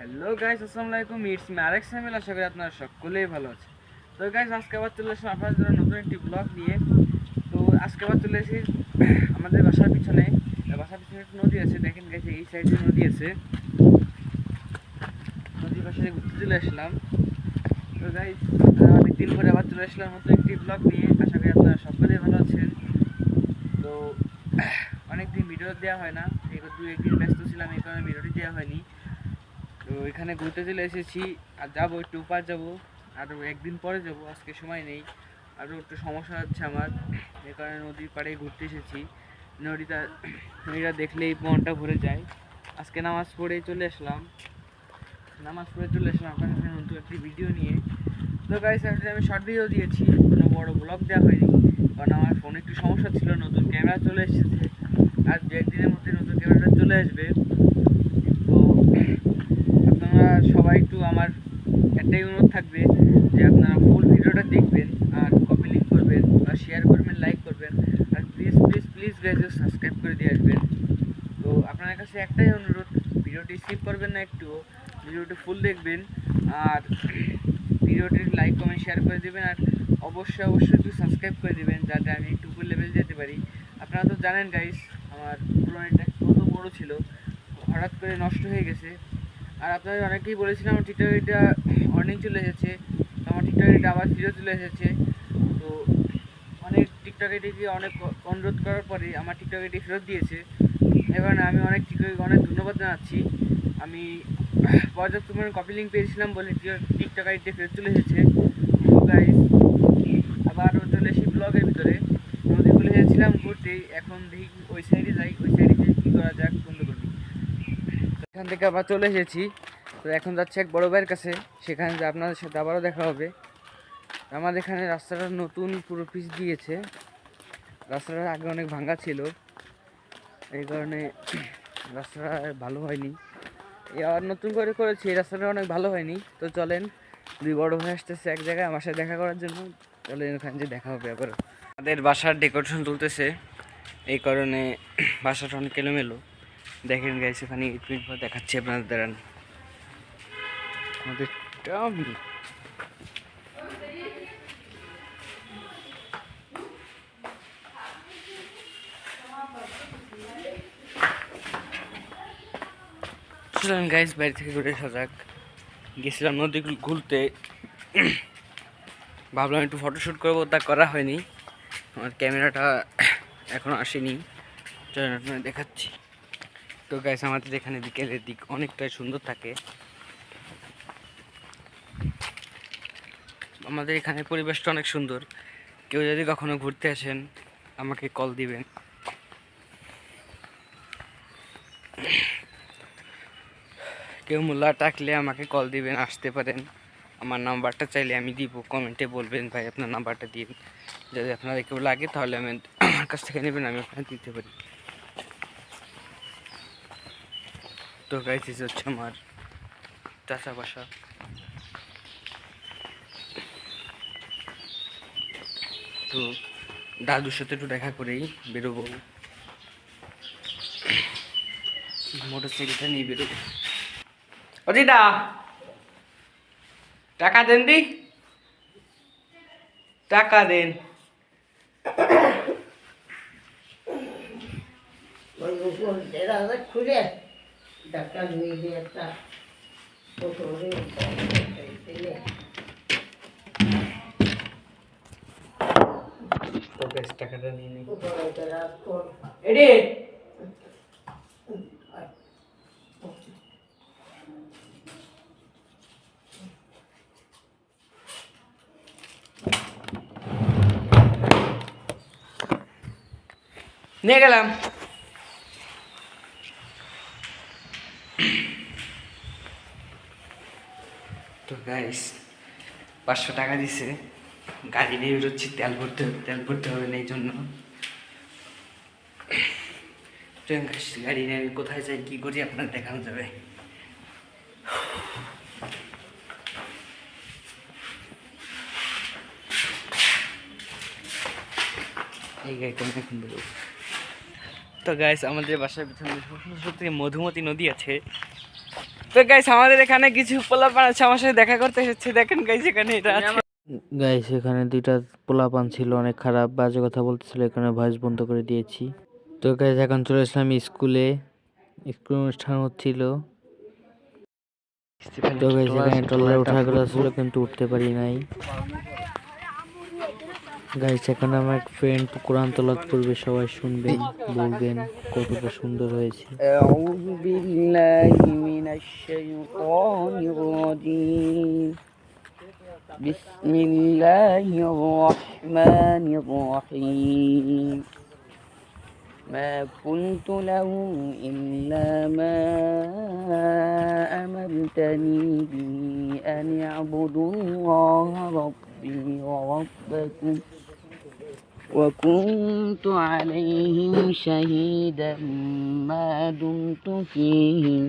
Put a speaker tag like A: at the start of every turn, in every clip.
A: Hello guys, আসসালামু আলাইকুম। It's me আরেক সামিল। আশা করি আপনারা সকলেই ভালো আছে। তো গাইস, আজকে আবার চলে আসলাম আপনাদের জন্য নতুন একটি ব্লগ নিয়ে। তো আজকে আবার চলে এসেছি আমাদের বাসার পিছনে একটা নদী আছে। দেখেন গাইস, এই সাইডে নদী আছে। নদীর পাশে ঘুরতে চলে আসলাম। তো গাইস, অনেকদিন পরে আবার চলে আসলাম নতুন একটি ব্লগ নিয়ে। আশা করি আপনারা সকলেই ভালো আছেন। তো অনেকদিন ভিডিও দেওয়া হয় না, এই একদিন ব্যস্ত ছিলাম, এই কারণে ভিডিওটি দেওয়া হয়নি। তো এখানে ঘুরতে চলে এসেছি, আর যাবো একটু উপার যাবো, আরও একদিন পরে যাব। আজকে সময় নেই, আরও একটু সমস্যা হচ্ছে আমার, এই কারণে নদীর পাড়ে ঘুরতে এসেছি। নদীটা দেখলেই মনটা ভরে যায়। আজকে নামাজ পড়ে চলে আসলাম আপনার সাথে নতুন একটি ভিডিও নিয়ে। তো গাইস, আমি শর্ট ভিডিও দিয়েছি, কোনো বড় ব্লগ দেওয়া হয়নি, কারণ আমার ফোনে একটু সমস্যা ছিল। নতুন ক্যামেরা চলে এসেছে, আর দু একদিনের মধ্যে নতুন ক্যামেরাটা চলে আসবে। তো আপনারা সবাই একটু, আমার একটাই অনুরোধ থাকবে যে আপনারা ফুল ভিডিওটা দেখবেন, আর কপি লিঙ্ক করবেন, আর শেয়ার করবেন, লাইক করবেন, আর please please please guys subscribe করে দিয়ে আসবেন। তো আপনাদের কাছে একটাই অনুরোধ, ভিডিওটি স্কিপ করবেন না, একটু ভিডিওটি ফুল দেখবেন, আর ভিডিওটি লাইক কমেন্ট শেয়ার করে দেবেন, আর অবশ্যই একটু সাবস্ক্রাইব করে দেবেন, যাতে আমি একটু উপর লেভেল যেতে পারি। আপনারা তো জানেন গাইস, আমার পুরোনোটা কত বড় ছিল, হঠাৎ করে নষ্ট হয়ে গেছে। আর আপনাদের অনেকেই বলেছিলাম আমার টিকটক আইডিটা অর্নিং চলে এসেছে, তো আমার টিকটক আইডিটা আবার ফিরে চলে এসেছে। তো অনেক টিকটক আইডিকে অনেক অনুরোধ করার পরে আমার টিকটক আইডি ফেরত দিয়েছে। এবার আমি অনেক অনেক ধন্যবাদ জানাচ্ছি। আমি পর্যাপ্ত পরিমাণে কপি লিঙ্ক পেয়েছিলাম বলে টিকটক আইডি ফেরত চলে এসেছে। তো গাইস, আবার চলে এসেছি ব্লগের ভিতরে। নদী খুলে এসেছিলাম ঘুরতেই, এখন দেখি ওই সাইডে যাই, ওই সাইডে গিয়ে কী করা যাক, বন্ধ করবি। এখান থেকে আবার চলে এসেছি। তো এখন যাচ্ছি এক বড় ভাইয়ের কাছে, সেখানে যে আপনাদের সাথে আবারও দেখা হবে। আমাদের এখানে রাস্তাটা নতুন পুরো পিচ দিয়েছে, রাস্তাটা আগে অনেক ভাঙা ছিল, এই কারণে রাস্তাটা ভালো হয়নি। আর নতুন করে করেছি, এই রাস্তাটা অনেক ভালো হয়নি। তো চলেন, দুই বড় ভাই আসতেছে এক জায়গায় আমার সাথে দেখা করার জন্য, চলেন ওখানে যে দেখা হবে আবার। আমাদের বাসার ডেকোরেশন চলতেছে, এই কারণে বাসাটা অনেক এলোমেলো। দেখেন গাইস, এখানে 8 মিনিট পর দেখাচ্ছি আপনাদের। দাঁড়ান, আমাদের টামি চলেন গাইস, বাড়ি থেকে ঘুরে সাজাক গেছিলাম নদী ঘুরতে, ভাবলাম একটু ফটোশ্যুট করবো, তা করা হয়নি, আমার ক্যামেরাটা এখনো আসেনি। চলেন আপনাদের দেখাচ্ছি। তো গাইস, আমাদের এখানে বিকেলের দিক অনেকটাই সুন্দর থাকে। আমাদের এখানে পরিবেশটা অনেক সুন্দর। কেউ যদি কখনো ঘুরতে আসেন, আমাকে কল দিবেন। কেউ মোল্লা টাকলে আমাকে কল দিবেন, আসতে পারেন। আমার নাম্বারটা চাইলে আমি দিব, কমেন্টে বলবেন ভাই আপনার নাম্বারটা দিন। যদি আপনাদের কেউ লাগে তাহলে আমি আমার কাছ থেকে নেবেন, আমি আপনাকে দিতে পারি। তো গাইস, এই হচ্ছে আমার চাচা বাসা। তো দাদুর সাথে একটু দেখা করেই বেরোবো, মোটর সাইকেলটা নিয়ে বেরোবো। অজিদা, টাকা দেন দি, টাকা দেন।
B: খুলে ডাক্তার নিয়ে দিয়ে একটা
A: টাকাটা নিয়ে নিই। নিয়ে গেলাম। তো গাইস, 500 টাকা দিছে, গাড়ি নিয়ে বেরোচ্ছি, তেল ভরতে হবে না, এই জন্য। গাড়ি নিয়ে আমি কোথায় যাই, কি করি আপনার দেখানো যাবে। এই গাড়িটা আমি এখন বেরোবো। তো গাইস, আমাদের বাসার পিছনে সত্যি মধুমতি নদী আছে। তো গাইস আমাদের এখানে কিছু পোলাপান আছে, আমার সাথে দেখা করতে এসেছে। দেখেন গাইস এখানে এটা আছে।
C: গাইস এখানে দুইটা পোলাপান ছিল, অনেক খারাপ বাজে কথা বলতেছিল, এখানে ভয়েস বন্ধ করে দিয়েছি। তো গাইস এখন চলে আসলাম স্কুলে, স্কুল অনুষ্ঠান হচ্ছিল। তো গাইস এখানে ট্রলারে ওঠার কথা ছিল কিন্তু উঠতে পারি নাই। গাইস এখানে আমার এক ফ্রেন্ড কোরআন তেলাওয়াত করবে, সবাই শুনবেন, বলবেন কতটা সুন্দর হয়েছে।
A: أعوذ بالله من الشيطان الرجيم بسم الله الرحمن الرحيم ما قلت لهم إلا ما أمرتني به أن اعبدوا الله ربي وربكم وكنت عليهم شهيدا ما دمت فيهم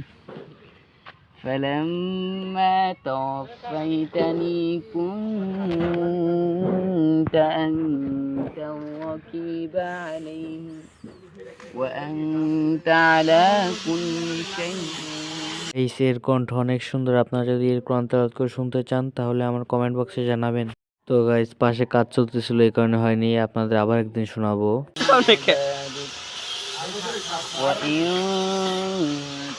A: فلما توفيتني كنت أنت الرقيب عليهم وأنت على كل شيء।
C: এই এর কণ্ঠ অনেক সুন্দর, আপনারা যদি এর কোরআন তেলাওয়াত করে শুনতে চান তাহলে আমার কমেন্ট বক্সে জানাবেন। তো গাইস পাশে কাজ চলতেছিল, এই কারণে হয়নি, আপনাদের আবার একদিন শোনাবো।
A: وإن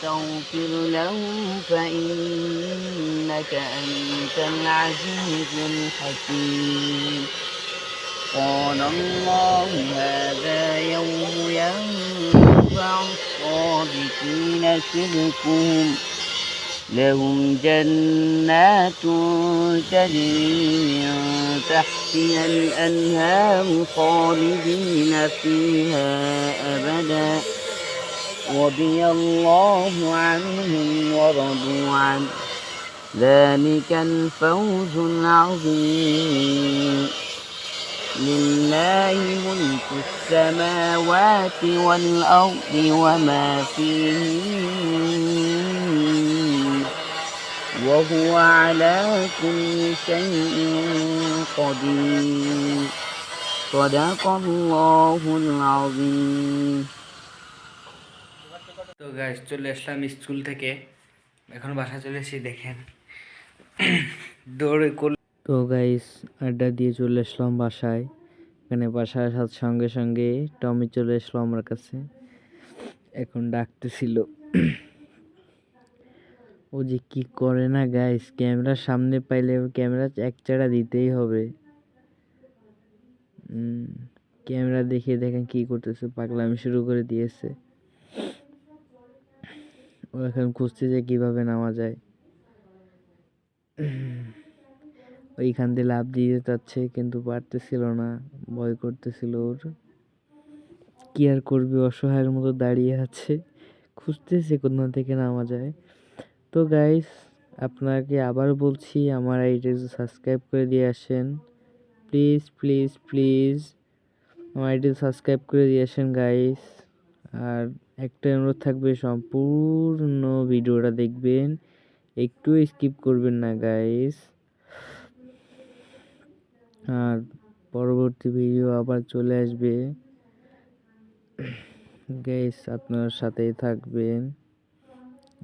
A: تغفر لهم فإنك أنت العزيز الحكيم قال الله هذا يوم ينفع الصادقين صدقهم لهم جنات تجري من تحتها الأنهار خالدين فيها أبدا رضي الله عنهم ورضوا عنه ذلك الفوز العظيم لله ملك السماوات والأرض وما فيهن وهو على كل شيء قدير صدق الله العظيم। তো গাইস চলে আসলাম স্কুল থেকে, এখন বাসা চলে এসেছি। দেখেন দৌড়ে
C: তো গাইস আড্ডা দিয়ে চলে আসলাম বাসায়। এখানে বাসায় আসার সঙ্গে সঙ্গে টমি চলে আসলো আমার কাছে, এখন ডাকতেছিল। ও যে কি করে না গাইস, ক্যামেরার সামনে পাইলে ক্যামেরা এক চাড়া দিতেই হবে। ক্যামেরা দেখে দেখেন কি করতেছে, পাগলামি শুরু করে দিয়েছে। ও এখন খুঁজতেছে কিভাবে নামা যায়, ওইখান দিয়ে লাফ দিয়ে যাচ্ছে কিন্তু পারতেছিল না, ভয় করতেছিল ওর। কি আর করবে, অসহায়ের মতো দাঁড়িয়ে আছে, খুঁজতেছে কোথা থেকে নামা যায়। তো গাইস আপনাকে আবার বলছি, আমার আইডি সাবস্ক্রাইব করে দিয়ে আসেন প্লিজ প্লিজ প্লিজ, আমার আইডি সাবস্ক্রাইব করে দিয়ে আসেন গাইস। আর একটা অনুরোধ থাকবে, সম্পূর্ণ ভিডিওটা দেখবেন, একটু স্কিপ করবেন না গাইস। আর পরবর্তী ভিডিও আবার চলে আসবে গাইস, আপনার সাথেই থাকবেন।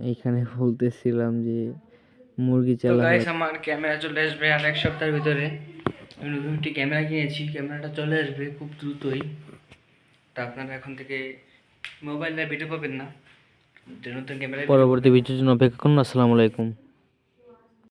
C: এইখানে বলতেছিলাম যে মুরগি
A: তো
C: চালা
A: গাইস আমার ক্যামেরা চলে আসবে আর এক সপ্তাহের ভিতরে। আমি নতুন একটি ক্যামেরা কিনেছি, ক্যামেরাটা চলে আসবে খুব দ্রুতই। তা আপনারা এখন থেকে মোবাইলে ভিডিও পাবেন না, যে নতুন ক্যামেরা
C: পরবর্তী ভিডিওর জন্য অপেক্ষা করুন। আসসালামু আলাইকুম।